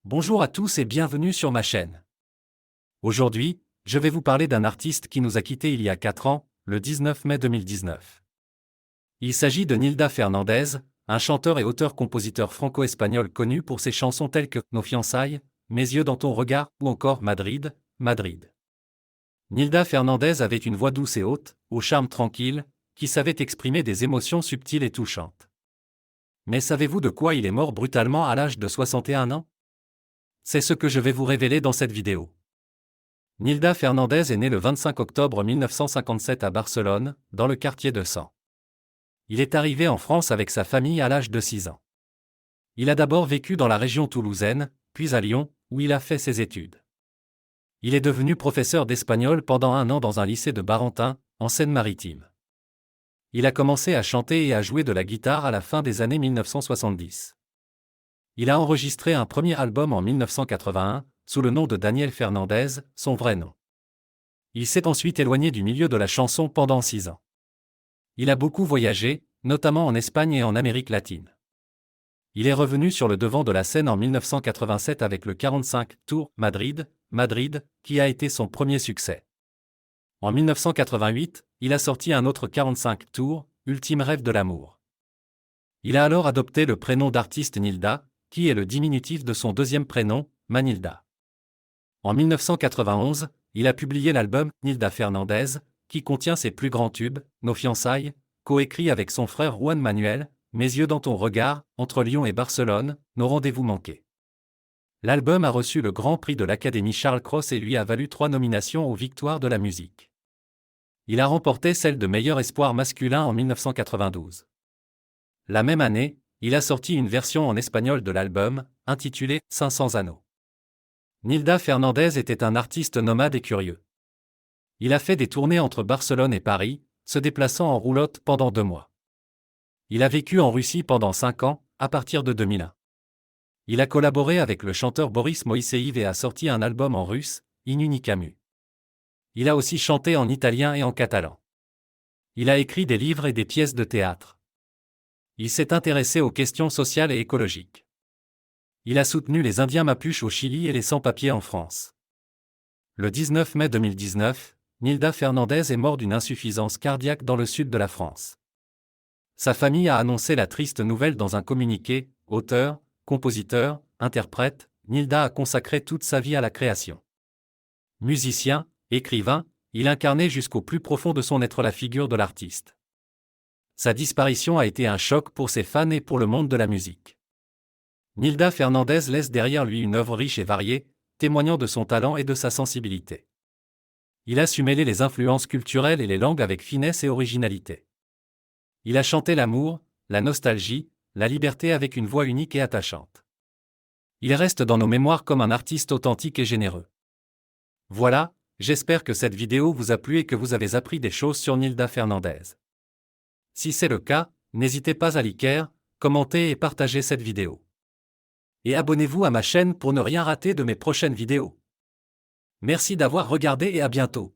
Bonjour à tous et bienvenue sur ma chaîne. Aujourd'hui, je vais vous parler d'un artiste qui nous a quittés il y a 4 ans, le 19 mai 2019. Il s'agit de Nilda Fernandez, un chanteur et auteur-compositeur franco-espagnol connu pour ses chansons telles que Nos fiançailles, Mes yeux dans ton regard ou encore Madrid, Madrid. Nilda Fernandez avait une voix douce et haute, au charme tranquille, qui savait exprimer des émotions subtiles et touchantes. Mais savez-vous de quoi il est mort brutalement à l'âge de 61 ans? C'est ce que je vais vous révéler dans cette vidéo. Nilda Fernandez est née le 25 octobre 1957 à Barcelone, dans le quartier de Sants. Il est arrivé en France avec sa famille à l'âge de 6 ans. Il a d'abord vécu dans la région toulousaine, puis à Lyon, où il a fait ses études. Il est devenu professeur d'espagnol pendant 1 an dans un lycée de Barentin, en Seine-Maritime. Il a commencé à chanter et à jouer de la guitare à la fin des années 1970. Il a enregistré un premier album en 1981, sous le nom de Daniel Fernandez, son vrai nom. Il s'est ensuite éloigné du milieu de la chanson pendant 6 ans. Il a beaucoup voyagé, notamment en Espagne et en Amérique latine. Il est revenu sur le devant de la scène en 1987 avec le 45 tours Madrid, Madrid, qui a été son premier succès. En 1988, il a sorti un autre 45 tours, Ultime rêve de l'amour. Il a alors adopté le prénom d'artiste Nilda, qui est le diminutif de son deuxième prénom, Manilda. En 1991, il a publié l'album Nilda Fernandez, qui contient ses plus grands tubes, Nos fiançailles, coécrit avec son frère Juan Manuel, Mes yeux dans ton regard, Entre Lyon et Barcelone, Nos rendez-vous manqués. L'album a reçu le Grand Prix de l'Académie Charles Cros et lui a valu 3 nominations aux Victoires de la musique. Il a remporté celle de meilleur espoir masculin en 1992. La même année, il a sorti une version en espagnol de l'album, intitulée 500 anneaux. Nilda Fernandez était un artiste nomade et curieux. Il a fait des tournées entre Barcelone et Paris, se déplaçant en roulotte pendant 2 mois. Il a vécu en Russie pendant 5 ans, à partir de 2001. Il a collaboré avec le chanteur Boris Moïseïv et a sorti un album en russe, Inunikamu. Il a aussi chanté en italien et en catalan. Il a écrit des livres et des pièces de théâtre. Il s'est intéressé aux questions sociales et écologiques. Il a soutenu les Indiens Mapuches au Chili et les sans-papiers en France. Le 19 mai 2019, Nilda Fernandez est mort d'une insuffisance cardiaque dans le sud de la France. Sa famille a annoncé la triste nouvelle dans un communiqué. Auteur, compositeur, interprète, Nilda a consacré toute sa vie à la création. Musicien, écrivain, il incarnait jusqu'au plus profond de son être la figure de l'artiste. Sa disparition a été un choc pour ses fans et pour le monde de la musique. Nilda Fernandez laisse derrière lui une œuvre riche et variée, témoignant de son talent et de sa sensibilité. Il a su mêler les influences culturelles et les langues avec finesse et originalité. Il a chanté l'amour, la nostalgie, la liberté avec une voix unique et attachante. Il reste dans nos mémoires comme un artiste authentique et généreux. Voilà, j'espère que cette vidéo vous a plu et que vous avez appris des choses sur Nilda Fernandez. Si c'est le cas, n'hésitez pas à liker, commenter et partager cette vidéo. Et abonnez-vous à ma chaîne pour ne rien rater de mes prochaines vidéos. Merci d'avoir regardé et à bientôt.